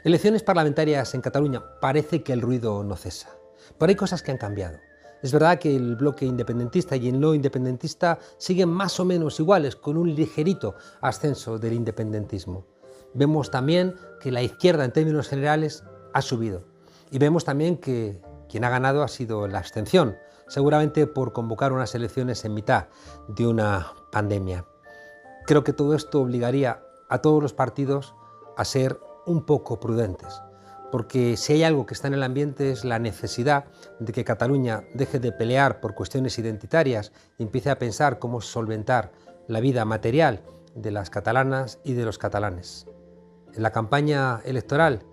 Elecciones parlamentarias en Cataluña. Parece que el ruido no cesa, pero hay cosas que han cambiado. Es verdad que el bloque independentista y el no independentista siguen más o menos iguales, con un ligerito ascenso del independentismo. Vemos también que la izquierda, en términos generales, ha subido. Y vemos también que quien ha ganado ha sido la abstención, seguramente por convocar unas elecciones en mitad de una pandemia. Creo que todo esto obligaría a todos los partidos a ser un poco prudentes, porque si hay algo que está en el ambiente es la necesidad de que Cataluña deje de pelear por cuestiones identitarias y empiece a pensar cómo solventar la vida material de las catalanas y de los catalanes. En la campaña electoral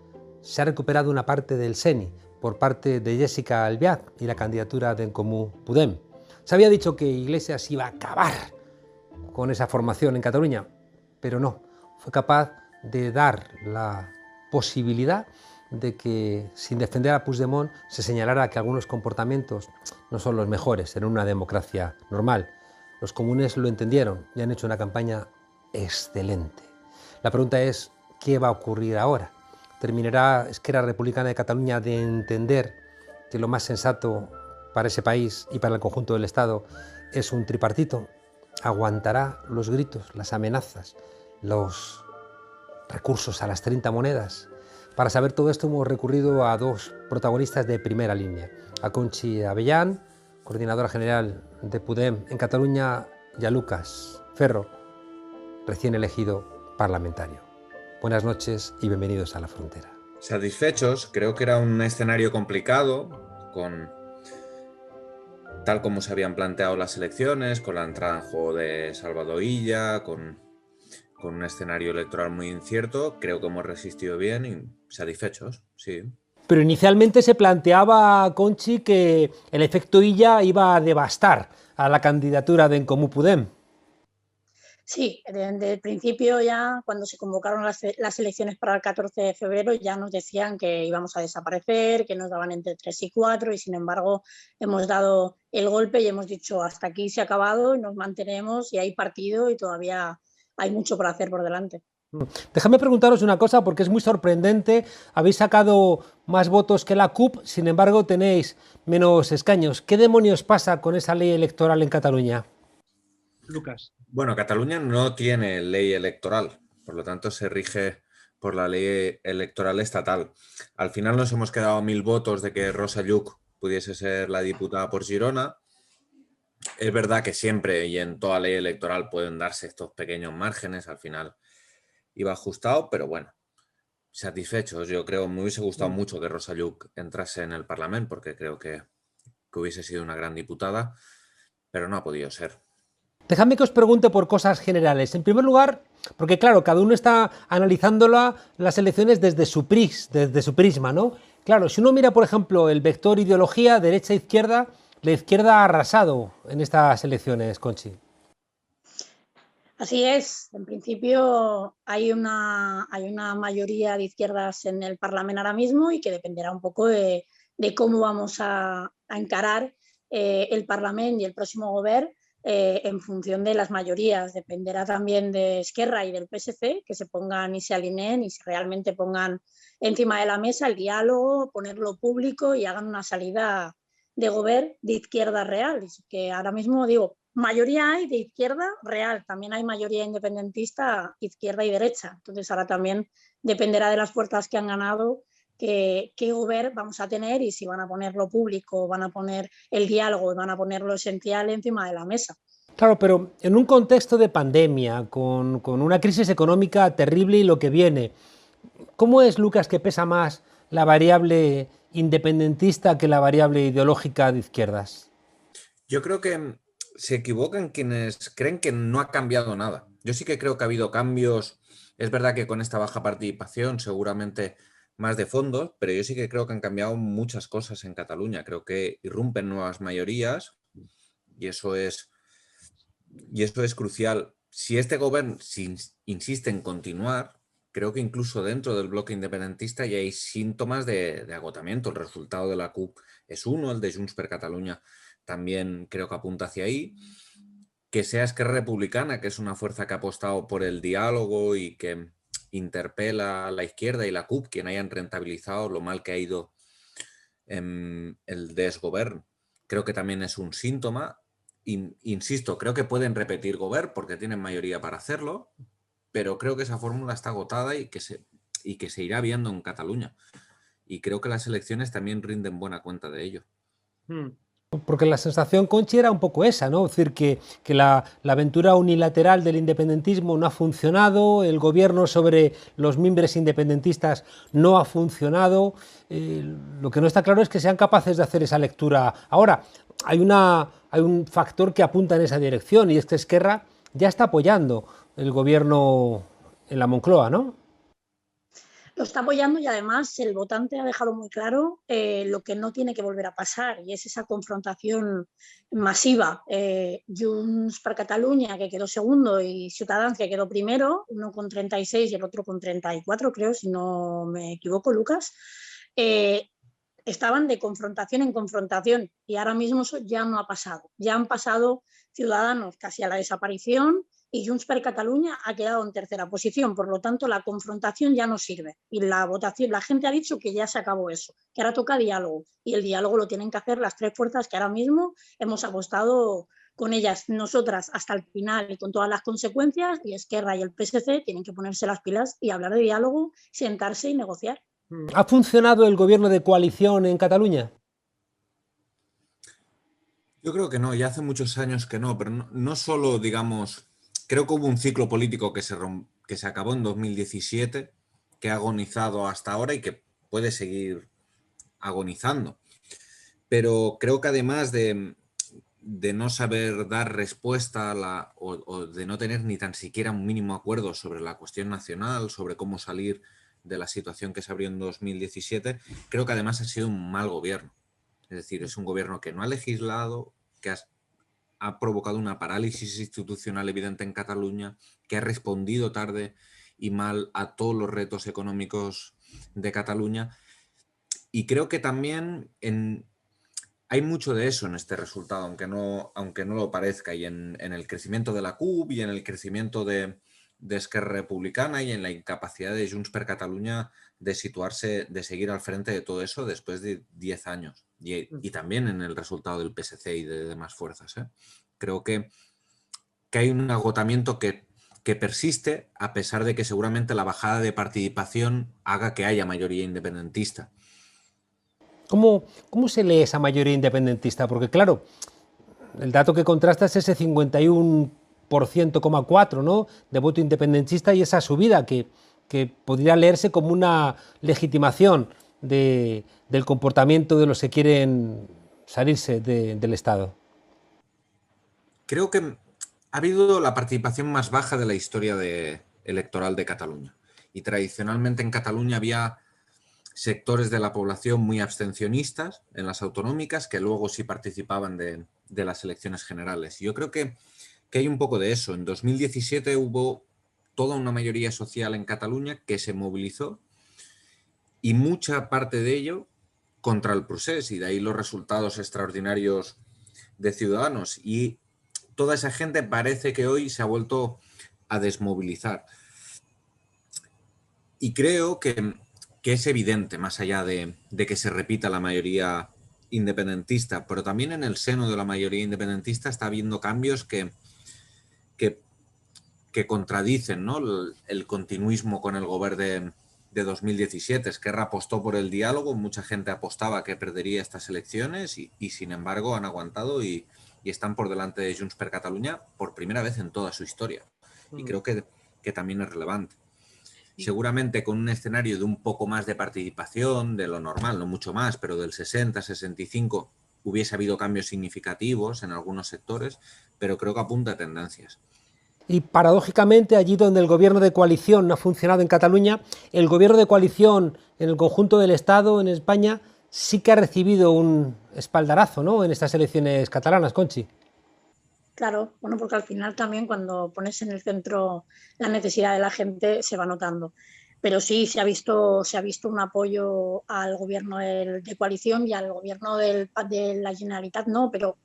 se ha recuperado una parte del SENI por parte de Jessica Albiach y la candidatura de En Comú Podem. Se había dicho que Iglesias iba a acabar con esa formación en Cataluña, pero no, fue capaz de dar la posibilidad de que, sin defender a Puigdemont, se señalara que algunos comportamientos no son los mejores en una democracia normal. Los comunes lo entendieron y han hecho una campaña excelente. La pregunta es, ¿qué va a ocurrir ahora? ¿Terminará Esquerra Republicana de Cataluña de entender que lo más sensato para ese país y para el conjunto del Estado es un tripartito? ¿Aguantará los gritos, las amenazas, los recursos a las 30 monedas? Para saber todo esto hemos recurrido a dos protagonistas de primera línea, a Conchi Avellán, coordinadora general de Podem en Cataluña, y a Lucas Ferro, recién elegido parlamentario. Buenas noches y bienvenidos a La Frontera. Satisfechos, creo que era un escenario complicado, tal como se habían planteado las elecciones, con la entrada en juego de Salvador Illa, con un escenario electoral muy incierto. Creo que hemos resistido bien y satisfechos, sí. Pero inicialmente se planteaba, Conchi, que el efecto Illa iba a devastar a la candidatura de En Comú Podem. Sí, desde el principio ya, cuando se convocaron las elecciones para el 14 de febrero, ya nos decían que íbamos a desaparecer, que nos daban entre 3 y 4, y sin embargo hemos dado el golpe y hemos dicho hasta aquí se ha acabado, y nos mantenemos y hay partido y todavía hay mucho por hacer por delante. Déjame preguntaros una cosa, porque es muy sorprendente. Habéis sacado más votos que la CUP, sin embargo tenéis menos escaños. ¿Qué demonios pasa con esa ley electoral en Cataluña? Lucas. Bueno, Cataluña no tiene ley electoral, por lo tanto se rige por la ley electoral estatal. Al final nos hemos quedado a 1000 votos de que Rosa Lluch pudiese ser la diputada por Girona. Es verdad que siempre y en toda ley electoral pueden darse estos pequeños márgenes, al final iba ajustado, pero bueno, satisfechos. Yo creo, me hubiese gustado mucho que Rosa Lluch entrase en el Parlamento, porque creo que hubiese sido una gran diputada, pero no ha podido ser. Dejadme que os pregunte por cosas generales. En primer lugar, porque claro, cada uno está analizando las elecciones desde su prisma, ¿no? Claro, si uno mira, por ejemplo, el vector ideología, derecha-izquierda, la izquierda ha arrasado en estas elecciones, Conchi. Así es, en principio hay una mayoría de izquierdas en el Parlamento ahora mismo y que dependerá un poco de cómo vamos a encarar el Parlamento y el próximo gobierno en función de las mayorías. Dependerá también de Esquerra y del PSC que se pongan y se alineen y se realmente pongan encima de la mesa el diálogo, ponerlo público y hagan una salida de gobierno de izquierda real. Que ahora mismo digo, mayoría hay de izquierda real, también hay mayoría independentista, izquierda y derecha. Entonces ahora también dependerá de las fuerzas que han ganado qué gobierno vamos a tener y si van a poner lo público, van a poner el diálogo, van a poner lo esencial encima de la mesa. Claro, pero en un contexto de pandemia, con una crisis económica terrible y lo que viene, ¿cómo es, Lucas, que pesa más la variable independentista que la variable ideológica de izquierdas? Yo creo que se equivocan quienes creen que no ha cambiado nada. Yo sí que creo que ha habido cambios. Es verdad que con esta baja participación seguramente más de fondos, pero yo sí que creo que han cambiado muchas cosas en Cataluña. Creo que irrumpen nuevas mayorías y eso es crucial. Si este gobierno insiste en continuar, creo que incluso dentro del bloque independentista ya hay síntomas de agotamiento. El resultado de la CUP es uno, el de Junts per Catalunya también creo que apunta hacia ahí. Que sea Esquerra Republicana, que es una fuerza que ha apostado por el diálogo y que interpela a la izquierda y la CUP, quien hayan rentabilizado lo mal que ha ido el desgovern. Creo que también es un síntoma. Insisto, creo que pueden repetir govern porque tienen mayoría para hacerlo, pero creo que esa fórmula está agotada y que se irá viendo en Cataluña. Y creo que las elecciones también rinden buena cuenta de ello. Porque la sensación, Conchi, era un poco esa, ¿no? Es decir, que la aventura unilateral del independentismo no ha funcionado, el gobierno sobre los mimbres independentistas no ha funcionado. Lo que no está claro es que sean capaces de hacer esa lectura. Ahora, hay un factor que apunta en esa dirección, y es que Esquerra ya está apoyando el gobierno en la Moncloa, ¿no? Lo está apoyando y además el votante ha dejado muy claro lo que no tiene que volver a pasar, y es esa confrontación masiva. Junts per Catalunya, que quedó segundo, y Ciutadans, que quedó primero, uno con 36 y el otro con 34, creo, si no me equivoco, Lucas, estaban de confrontación en confrontación, y ahora mismo eso ya no ha pasado. Ya han pasado Ciudadanos casi a la desaparición y Junts per Catalunya ha quedado en tercera posición. Por lo tanto, la confrontación ya no sirve. Y la votación, la gente ha dicho que ya se acabó eso, que ahora toca diálogo. Y el diálogo lo tienen que hacer las tres fuerzas que ahora mismo hemos apostado con ellas, nosotras, hasta el final y con todas las consecuencias. Y Esquerra y el PSC tienen que ponerse las pilas y hablar de diálogo, sentarse y negociar. ¿Ha funcionado el gobierno de coalición en Cataluña? Yo creo que no, ya hace muchos años que no, pero no solo, digamos, creo que hubo un ciclo político que se acabó en 2017, que ha agonizado hasta ahora y que puede seguir agonizando. Pero creo que además de no saber dar respuesta o de no tener ni tan siquiera un mínimo acuerdo sobre la cuestión nacional, sobre cómo salir de la situación que se abrió en 2017, creo que además ha sido un mal gobierno. Es decir, es un gobierno que no ha legislado, que ha provocado una parálisis institucional evidente en Cataluña, que ha respondido tarde y mal a todos los retos económicos de Cataluña. Y creo que también hay mucho de eso en este resultado, aunque no lo parezca, y en el crecimiento de la CUP y en el crecimiento de Esquerra Republicana y en la incapacidad de Junts per Catalunya de situarse, de seguir al frente de todo eso después de 10 años. Y también en el resultado del PSC y de demás fuerzas. Creo que hay un agotamiento que persiste, a pesar de que seguramente la bajada de participación haga que haya mayoría independentista. ¿Cómo se lee esa mayoría independentista? Porque claro, el dato que contrasta es ese 51,4%, ¿no?, de voto independentista, y esa subida que podría leerse como una legitimación del comportamiento de los que quieren salirse del Estado. Creo que ha habido la participación más baja de la historia electoral de Cataluña. Y tradicionalmente en Cataluña había sectores de la población muy abstencionistas en las autonómicas que luego sí participaban de las elecciones generales. Y yo creo que hay un poco de eso. En 2017 hubo toda una mayoría social en Cataluña que se movilizó, y mucha parte de ello contra el procés, y de ahí los resultados extraordinarios de Ciudadanos. Y toda esa gente parece que hoy se ha vuelto a desmovilizar. Y creo que es evidente, más allá de que se repita la mayoría independentista, pero también en el seno de la mayoría independentista está habiendo cambios que contradicen, ¿no?, el continuismo con el gobierno de 2017. Esquerra apostó por el diálogo, mucha gente apostaba que perdería estas elecciones y sin embargo han aguantado y están por delante de Junts per Catalunya por primera vez en toda su historia. Y creo que también es relevante. Seguramente con un escenario de un poco más de participación, de lo normal, no mucho más, pero del 60-65 hubiese habido cambios significativos en algunos sectores, pero creo que apunta a tendencias. Y paradójicamente, allí donde el gobierno de coalición no ha funcionado en Cataluña, el gobierno de coalición en el conjunto del Estado, en España, sí que ha recibido un espaldarazo, ¿no?, en estas elecciones catalanas, Conchi. Claro, bueno, porque al final también cuando pones en el centro la necesidad de la gente se va notando. Pero sí, se ha visto un apoyo al gobierno de coalición y al gobierno de la Generalitat, no, pero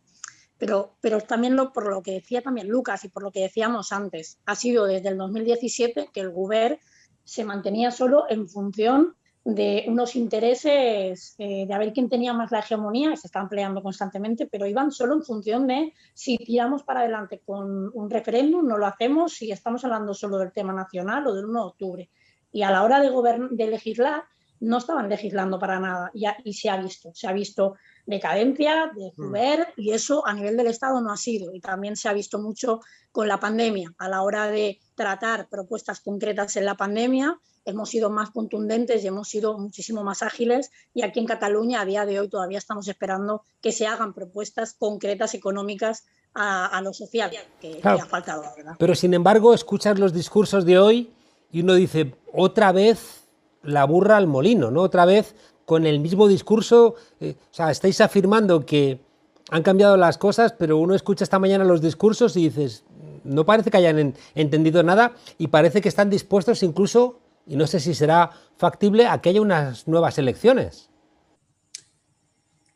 también por lo que decía también Lucas y por lo que decíamos antes, ha sido desde el 2017 que el govern se mantenía solo en función de unos intereses, de a ver quién tenía más la hegemonía, que se estaban peleando constantemente, pero iban solo en función de si tiramos para adelante con un referéndum, no lo hacemos, si estamos hablando solo del tema nacional o del 1 de octubre. Y a la hora de legislar, no estaban legislando para nada y se ha visto decadencia de Joubert y eso a nivel del Estado no ha sido. Y también se ha visto mucho con la pandemia. A la hora de tratar propuestas concretas en la pandemia, hemos sido más contundentes y hemos sido muchísimo más ágiles y aquí en Cataluña a día de hoy todavía estamos esperando que se hagan propuestas concretas económicas a lo social, que ha faltado, la verdad. Pero sin embargo, escuchas los discursos de hoy y uno dice, otra vez la burra al molino, ¿no? Otra vez con el mismo discurso, o sea, estáis afirmando que han cambiado las cosas, pero uno escucha esta mañana los discursos y dices, no parece que hayan entendido nada y parece que están dispuestos incluso, y no sé si será factible, a que haya unas nuevas elecciones.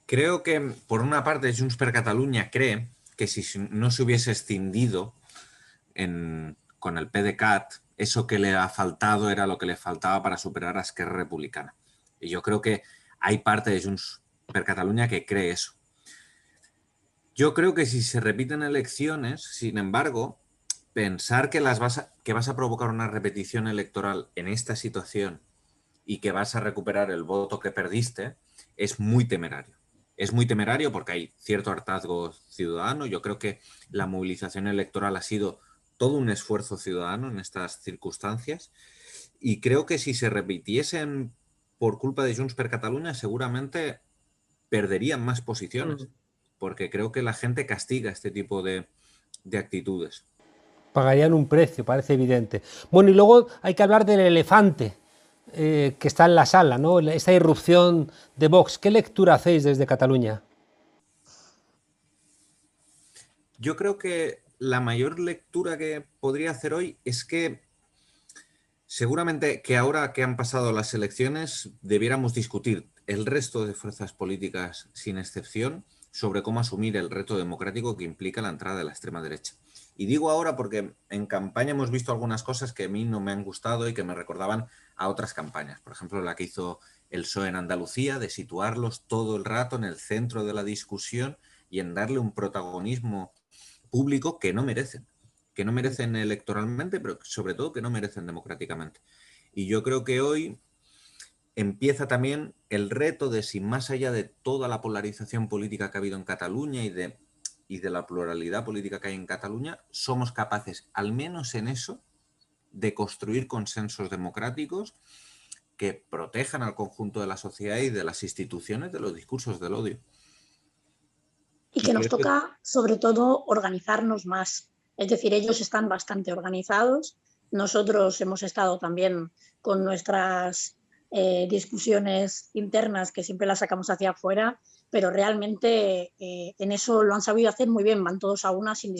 Creo que, por una parte, Junts per Catalunya cree que si no se hubiese escindido con el PDeCAT, eso que le ha faltado era lo que le faltaba para superar a Esquerra Republicana. Y yo creo que hay parte de Junts per Catalunya que cree eso. Yo creo que si se repiten elecciones, sin embargo, pensar que vas a provocar una repetición electoral en esta situación y que vas a recuperar el voto que perdiste es muy temerario. Es muy temerario porque hay cierto hartazgo ciudadano. Yo creo que la movilización electoral ha sido todo un esfuerzo ciudadano en estas circunstancias y creo que si se repitiesen por culpa de Junts per Catalunya seguramente perderían más posiciones porque creo que la gente castiga este tipo de actitudes. Pagarían un precio, parece evidente. Bueno, y luego hay que hablar del elefante que está en la sala, ¿no? Esta irrupción de Vox. ¿Qué lectura hacéis desde Cataluña? Yo creo que la mayor lectura que podría hacer hoy es que seguramente que ahora que han pasado las elecciones debiéramos discutir el resto de fuerzas políticas sin excepción sobre cómo asumir el reto democrático que implica la entrada de la extrema derecha. Y digo ahora porque en campaña hemos visto algunas cosas que a mí no me han gustado y que me recordaban a otras campañas. Por ejemplo, la que hizo el PSOE en Andalucía, de situarlos todo el rato en el centro de la discusión y en darle un protagonismo público que no merecen electoralmente, pero sobre todo que no merecen democráticamente. Y yo creo que hoy empieza también el reto de si más allá de toda la polarización política que ha habido en Cataluña y de la pluralidad política que hay en Cataluña, somos capaces, al menos en eso, de construir consensos democráticos que protejan al conjunto de la sociedad y de las instituciones de los discursos del odio. Y que nos toca, sobre todo, organizarnos más. Es decir, ellos están bastante organizados. Nosotros hemos estado también con nuestras discusiones internas que siempre las sacamos hacia afuera, pero realmente en eso lo han sabido hacer muy bien. Van todos a una sin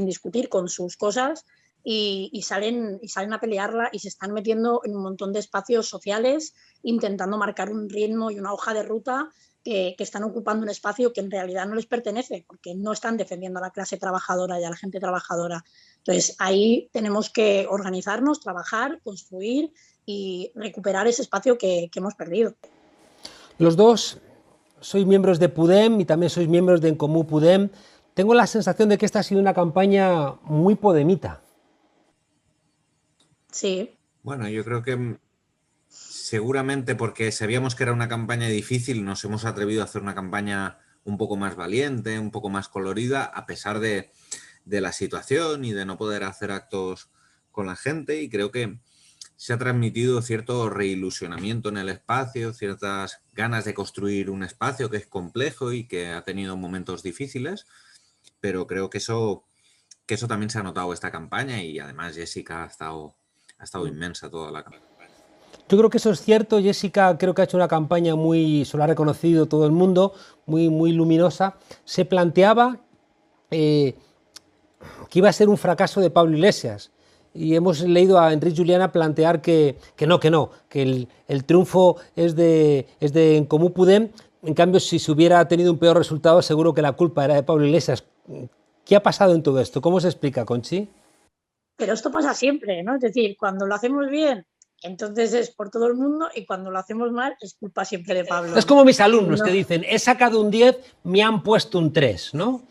discutir con sus cosas y salen a pelearla y se están metiendo en un montón de espacios sociales intentando marcar un ritmo y una hoja de ruta que están ocupando un espacio que en realidad no les pertenece, porque no están defendiendo a la clase trabajadora y a la gente trabajadora. Entonces, ahí tenemos que organizarnos, trabajar, construir y recuperar ese espacio que hemos perdido. Los dos sois miembros de Podem y también sois miembros de En Comú Podem. Tengo la sensación de que esta ha sido una campaña muy podemita. Sí. Bueno, yo creo que seguramente porque sabíamos que era una campaña difícil, nos hemos atrevido a hacer una campaña un poco más valiente, un poco más colorida, a pesar de la situación y de no poder hacer actos con la gente. Y creo que se ha transmitido cierto reilusionamiento en el espacio, ciertas ganas de construir un espacio que es complejo y que ha tenido momentos difíciles, pero creo que eso también se ha notado esta campaña y además Jessica ha estado inmensa toda la campaña. Yo creo que eso es cierto. Jessica creo que ha hecho una campaña se lo ha reconocido todo el mundo, muy luminosa. Se planteaba que iba a ser un fracaso de Pablo Iglesias y hemos leído a Enric Juliana plantear que el triunfo es de En Comú Podem. En cambio, si se hubiera tenido un peor resultado, seguro que la culpa era de Pablo Iglesias. ¿Qué ha pasado en todo esto? ¿Cómo se explica, Conchi? Pero esto pasa siempre, ¿no? Es decir, cuando lo hacemos bien, Entonces es por todo el mundo y cuando lo hacemos mal es culpa siempre de Pablo. Es como mis alumnos que dicen, he sacado un 10, me han puesto un 3, ¿no?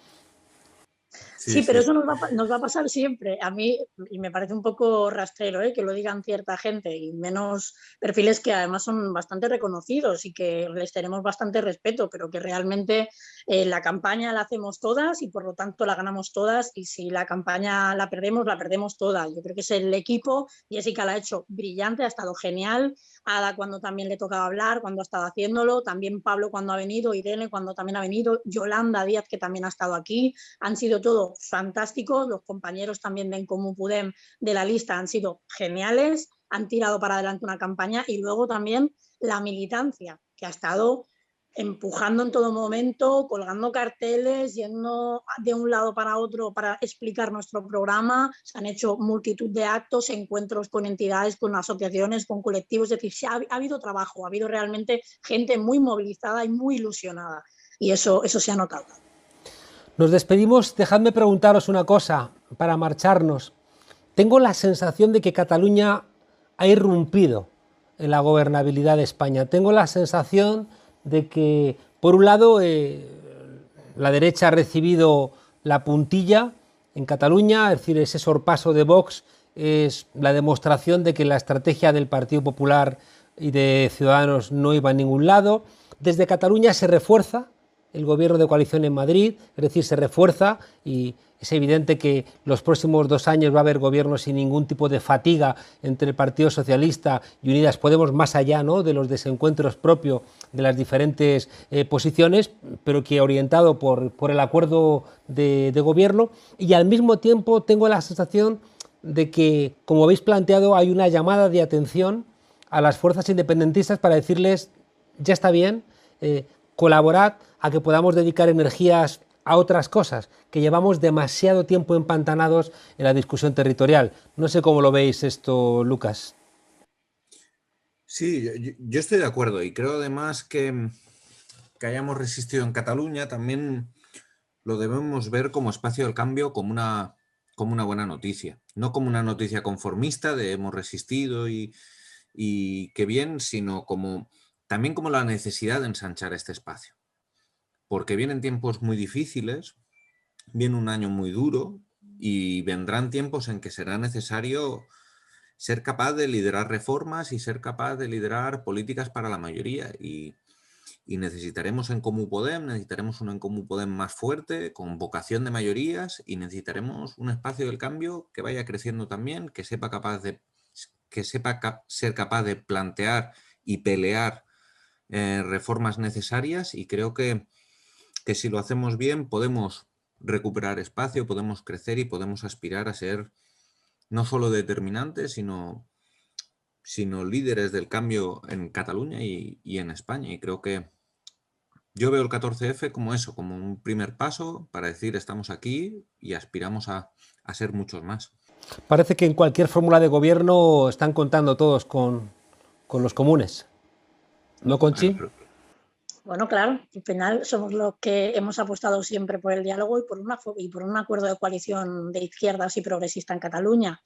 Sí, pero eso nos va a pasar siempre. A mí, y me parece un poco rastrero, que lo digan cierta gente y menos perfiles que además son bastante reconocidos y que les tenemos bastante respeto, pero que realmente la campaña la hacemos todas y por lo tanto la ganamos todas, y si la campaña la perdemos todas. Yo creo que es el equipo. Jessica la ha hecho brillante, ha estado genial. Ada cuando también le tocaba hablar, cuando ha estado haciéndolo, también Pablo cuando ha venido, Irene cuando también ha venido, Yolanda Díaz que también ha estado aquí. Han sido todo fantásticos, los compañeros también de En Comú Podem de la lista han sido geniales, han tirado para adelante una campaña, y luego también la militancia que ha estado empujando en todo momento, colgando carteles, yendo de un lado para otro para explicar nuestro programa. Se han hecho multitud de actos, encuentros con entidades, con asociaciones, con colectivos. Es decir, ha habido trabajo, ha habido realmente gente muy movilizada y muy ilusionada, y eso se ha notado. Nos despedimos, dejadme preguntaros una cosa para marcharnos. Tengo la sensación de que Cataluña ha irrumpido en la gobernabilidad de España. Tengo la sensación de que, por un lado, la derecha ha recibido la puntilla en Cataluña, es decir, ese sorpaso de Vox es la demostración de que la estrategia del Partido Popular y de Ciudadanos no iba a ningún lado. Desde Cataluña se refuerza el gobierno de coalición en Madrid, es decir, se refuerza, y es evidente que los próximos 2 años va a haber gobierno sin ningún tipo de fatiga entre el Partido Socialista y Unidas Podemos, más allá, ¿no?, de los desencuentros propios de las diferentes posiciones, pero que orientado por el acuerdo de gobierno. Y al mismo tiempo tengo la sensación de que, como habéis planteado, hay una llamada de atención a las fuerzas independentistas para decirles, ya está bien, colaborad a que podamos dedicar energías a otras cosas, que llevamos demasiado tiempo empantanados en la discusión territorial. No sé cómo lo veis esto, Lucas. Sí, yo estoy de acuerdo, y creo además que hayamos resistido en Cataluña también lo debemos ver como espacio del cambio, como una buena noticia, no como una noticia conformista de hemos resistido y qué bien, sino también como la necesidad de ensanchar este espacio. Porque vienen tiempos muy difíciles, viene un año muy duro y vendrán tiempos en que será necesario ser capaz de liderar reformas y ser capaz de liderar políticas para la mayoría. Y necesitaremos En Comú Podem, necesitaremos un En Comú Podem más fuerte, con vocación de mayorías, y necesitaremos un espacio del cambio que vaya creciendo también, que sepa ser capaz de plantear y pelear reformas necesarias, y creo que si lo hacemos bien podemos recuperar espacio, podemos crecer y podemos aspirar a ser no solo determinantes, sino líderes del cambio en Cataluña y en España. Y creo que yo veo el 14F como eso, como un primer paso para decir estamos aquí y aspiramos a ser muchos más. Parece que en cualquier fórmula de gobierno están contando todos con los comunes. ¿No, Conchi? Bueno, claro, al final somos los que hemos apostado siempre por el diálogo y por un acuerdo de coalición de izquierdas y progresista en Cataluña.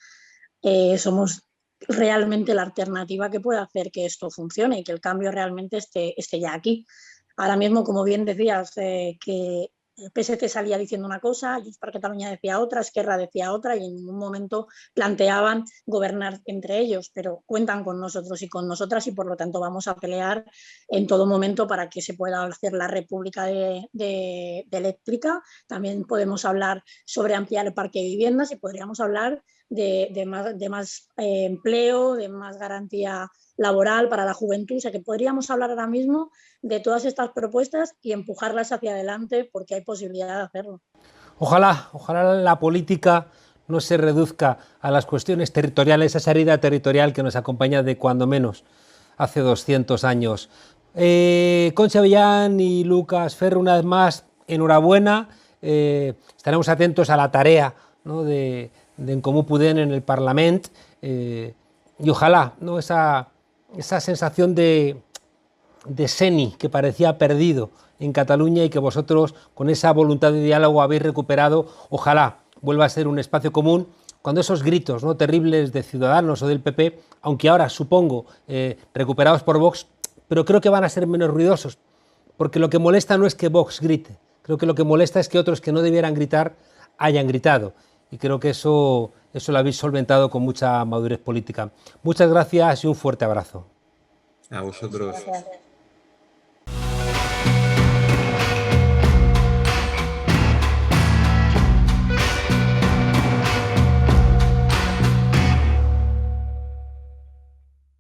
Somos realmente la alternativa que puede hacer que esto funcione y que el cambio realmente esté ya aquí. Ahora mismo, como bien decías, que el PSC salía diciendo una cosa, Junts per Catalunya decía otra, Esquerra decía otra, y en ningún momento planteaban gobernar entre ellos, pero cuentan con nosotros y con nosotras, y por lo tanto vamos a pelear en todo momento para que se pueda hacer la República de eléctrica. También podemos hablar sobre ampliar el parque de viviendas, y podríamos hablar de más empleo, de más garantía laboral para la juventud. O sea que podríamos hablar ahora mismo de todas estas propuestas y empujarlas hacia adelante, porque hay posibilidad de hacerlo. Ojalá la política no se reduzca a las cuestiones territoriales, esa herida territorial que nos acompaña de cuando menos hace 200 años. Conchi Avellán y Lucas Ferro, una vez más, enhorabuena. Estaremos atentos a la tarea, ¿no?, de En Comú Podem en el Parlamento, y ojalá, ¿no?, esa sensación de seni que parecía perdido en Cataluña y que vosotros, con esa voluntad de diálogo, habéis recuperado, ojalá vuelva a ser un espacio común cuando esos gritos, ¿no?, terribles de Ciudadanos o del PP, aunque ahora supongo recuperados por Vox, pero creo que van a ser menos ruidosos, porque lo que molesta no es que Vox grite, creo que lo que molesta es que otros que no debieran gritar hayan gritado, y creo que eso lo habéis solventado con mucha madurez política. Muchas gracias y un fuerte abrazo. A vosotros. Gracias.